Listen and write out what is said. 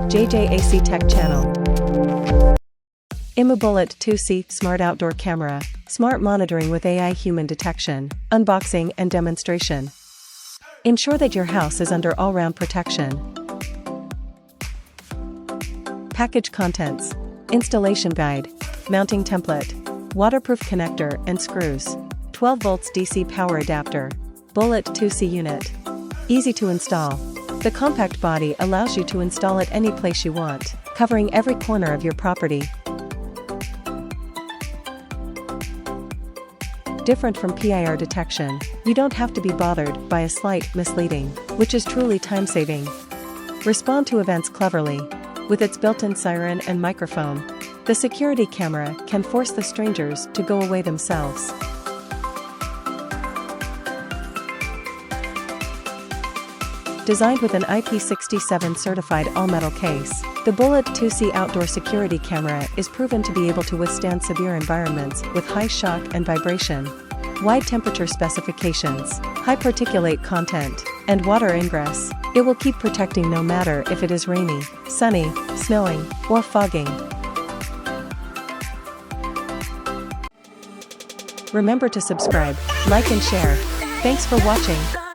JJ.A.C Tech Channel. Imou Bullet 2C Smart Outdoor Camera, Smart Monitoring with AI Human Detection, Unboxing and Demonstration. Ensure that your house is under all-round protection. Package contents: installation guide, mounting template, waterproof connector and screws, 12 volts DC power adapter, Bullet 2C unit. Easy to install. The compact body allows you to install it any place you want, covering every corner of your property. Different from PIR detection, you don't have to be bothered by a slight misleading, which is truly time-saving. Respond to events cleverly. With its built-in siren and microphone, the security camera can force the strangers to go away themselves. Designed with an IP67 certified all-metal case, the Bullet 2C outdoor security camera is proven to be able to withstand severe environments with high shock and vibration, wide temperature specifications, high particulate content, and water ingress. It will keep protecting no matter if it is rainy, sunny, snowing, or fogging. Remember to subscribe, like and share. Thanks for watching.